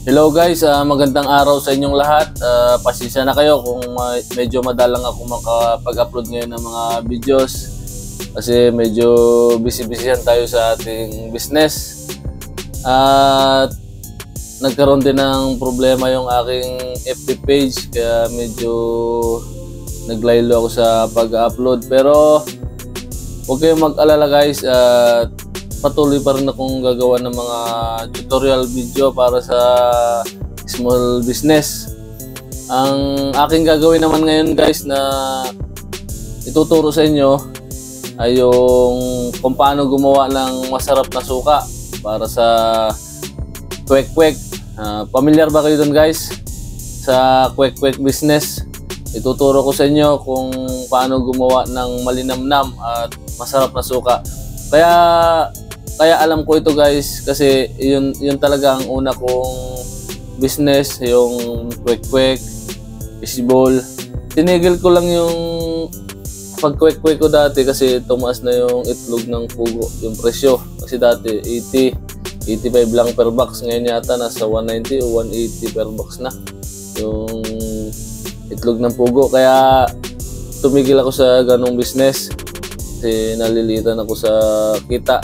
Hello guys, magandang araw sa inyong lahat. Pasensya na kayo kung medyo madalang ako makapag-upload ngayon ng mga videos kasi medyo busy-busyhan tayo sa ating business. At nagkaroon din ng problema yung aking FB page kaya medyo naglaylo ako sa pag-upload. Pero huwag kayong mag-alala guys, patuloy pa rin akong gagawa ng mga tutorial video para sa small business. Ang aking gagawin naman ngayon guys na ituturo sa inyo ay yung kung paano gumawa ng masarap na suka para sa kwek-kwek. Pamilyar ba kayo dun guys sa kwek-kwek business? Ituturo ko sa inyo kung paano gumawa ng malinamnam at masarap na suka. Kaya alam ko ito guys kasi yun talaga ang una kong business, yung kwek-kwek, fishball. Tinigil ko lang yung pag-kwek-kwek ko dati kasi tumaas na yung itlog ng pugo, yung presyo. Kasi dati 85 lang per box, ngayon yata nasa 190 o 180 per box na yung itlog ng pugo. Kaya tumigil ako sa ganong business kasi nalilitan ako sa kita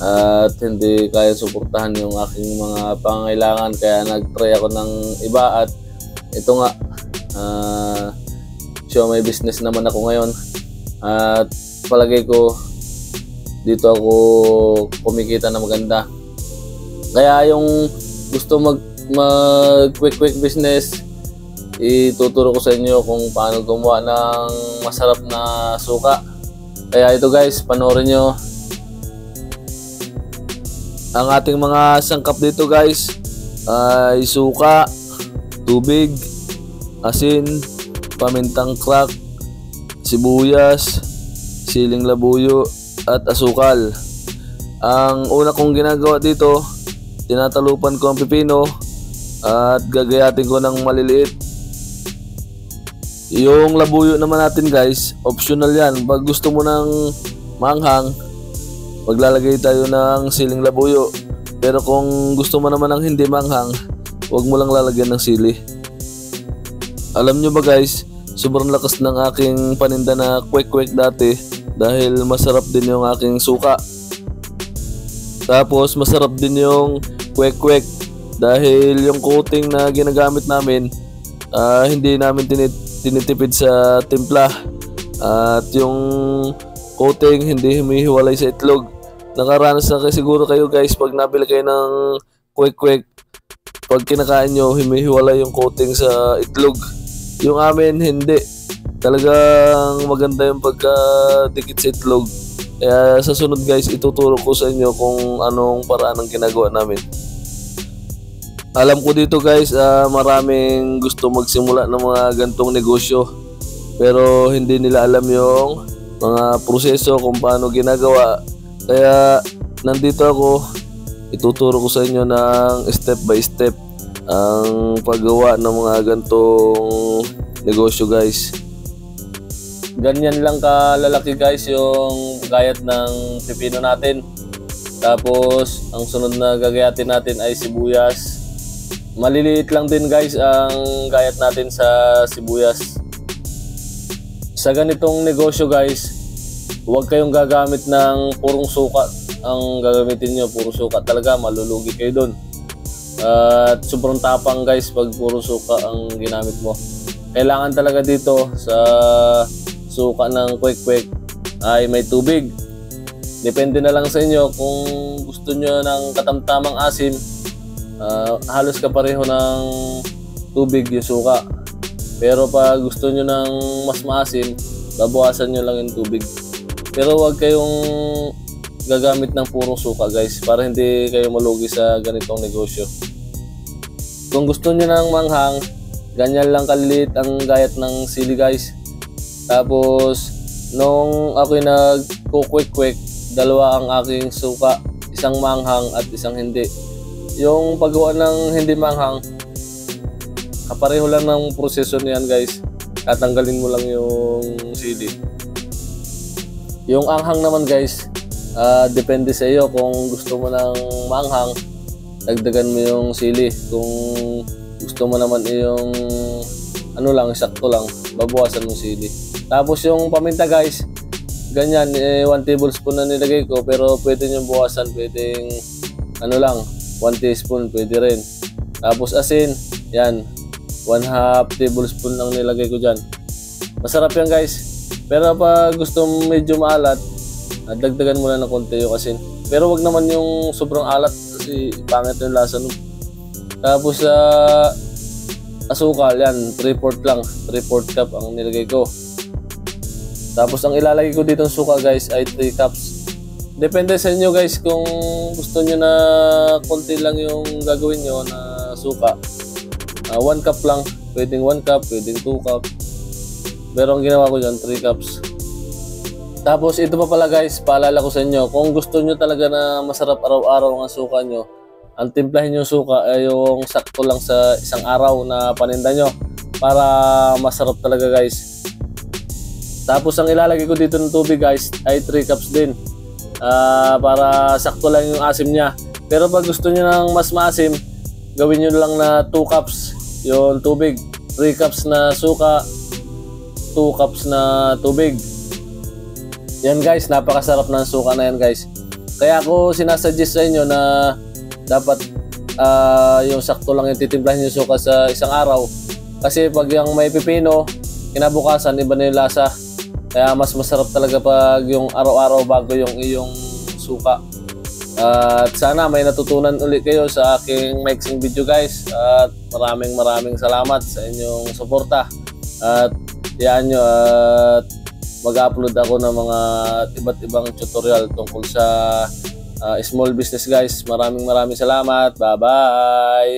at hindi kaya suportahan yung aking mga pangangailangan, kaya nag-try ako ng iba at ito nga, may business naman ako ngayon at palagay ko dito ako kumikita na maganda. Kaya yung gusto mag-quick business, ituturo ko sa inyo kung paano gumawa ng masarap na suka. Kaya ito guys, panoorin nyo. Ang ating mga sangkap dito guys ay suka, tubig, asin, pamintang crack, sibuyas, siling labuyo at asukal. Ang una kong ginagawa dito, tinatalupan ko ang pipino at gagayatin ko ng maliliit. Yung labuyo naman natin guys, optional yan. Pag gusto mo ng manghang, maglalagay tayo ng siling labuyo. Pero kung gusto mo naman ng hindi manghang, huwag mo lang lalagyan ng sili. Alam nyo ba guys, sobrang lakas ng aking paninda na kwek-kwek dati dahil masarap din yung aking suka. Tapos masarap din yung kwek-kwek dahil yung coating na ginagamit namin, hindi namin tinitipid sa timpla. At yung coating hindi humihiwalay sa itlog. Nakaranas na kayo siguro kayo guys pag nabili kayo ng kwek-kwek, pag kinakain nyo humihiwalay yung coating sa itlog. Yung amin hindi, talagang maganda yung pagkadikit sa itlog. Kaya sa sunod guys, ituturo ko sa inyo kung anong paraan ang ginagawa namin. Alam ko dito guys, maraming gusto magsimula ng mga gantong negosyo pero hindi nila alam yung mga proseso kung paano ginagawa. Kaya nandito ako, ituturo ko sa inyo ng step by step ang paggawa ng mga gantong negosyo guys. Ganyan lang kalalaki guys yung gayat ng pipino natin. Tapos ang sunod na gagayatin natin ay sibuyas. Maliliit lang din guys ang gayat natin sa sibuyas. Sa ganitong negosyo guys, huwag kayong gagamit ng purong suka. Ang gagamitin nyo, puro suka talaga, malulugi kayo dun. At sobrang tapang guys pag puro suka ang ginamit mo. Kailangan talaga dito sa suka ng kwek-kwek ay may tubig. Depende na lang sa inyo kung gusto nyo ng katamtamang asim, halos kapareho ng tubig yung suka. Pero pag gusto nyo ng mas maasim, babawasan nyo lang yung tubig. Pero huwag kayong gagamit ng purong suka guys para hindi kayo malugi sa ganitong negosyo. Kung gusto nyo ng manghang, ganyan lang kaliliit ang gayat ng sili guys. Tapos nung ako'y nagkukwek-kwek, dalawa ang aking suka, isang manghang at isang hindi. Yung paggawa ng hindi manghang, kapareho lang ng proseso niyan guys. Tatanggalin mo lang yung sili. Yung anghang naman guys, depende sa iyo kung gusto mo ng manghang dagdagan mo yung sili. Kung gusto mo naman yung ano lang, sakto lang, babawasan mo sili. Tapos yung paminta guys, ganyan, 1 tablespoon na nilagay ko, pero pwede nyo buwasan, pwedeng ano lang, 1 teaspoon, pwede rin. Tapos asin, yan, 1/2 tablespoon lang nilagay ko dyan. Masarap yan guys. Pero pag gusto medyo maalat, dagdagan mo na ng konti yung asin. Pero wag naman yung sobrang alat kasi pangit yung lasa nun. Tapos asukal, yan, 3/4 lang, 3/4 cup ang nilagay ko. Tapos ang ilalagay ko dito ng suka guys ay 3 cups. Depende sa inyo guys kung gusto nyo na konti lang yung gagawin nyo na suka. 1 cup lang, pwedeng 1 cup, pwedeng 2 cup. Pero ang ginawa ko dyan, 3 cups. Tapos ito pa pala guys, paalala ko sa inyo, kung gusto nyo talaga na masarap araw-araw ang suka nyo, ang timplahin yung suka ay yung sakto lang sa isang araw na paninda nyo para masarap talaga guys. Tapos ang ilalagay ko dito ng tubig guys ay 3 cups din, para sakto lang yung asim niya. Pero pag gusto nyo ng mas maasim, gawin nyo lang na 2 cups yung tubig. 3 cups na suka, 2 cups na tubig. Yan guys, napakasarap ng suka na yan guys. Kaya ako sinasuggest sa inyo na dapat yung sakto lang yung titimplahin yung suka sa isang araw. Kasi pag yung may pipino, kinabukasan iba na yung lasa. Kaya mas masarap talaga pag yung araw-araw bago yung iyong suka. At sana may natutunan ulit kayo sa aking mixing video guys. At maraming salamat sa inyong suporta. At yan nyo, at mag-upload ako ng mga iba't ibang tutorial tungkol sa small business guys. Maraming salamat. Bye bye.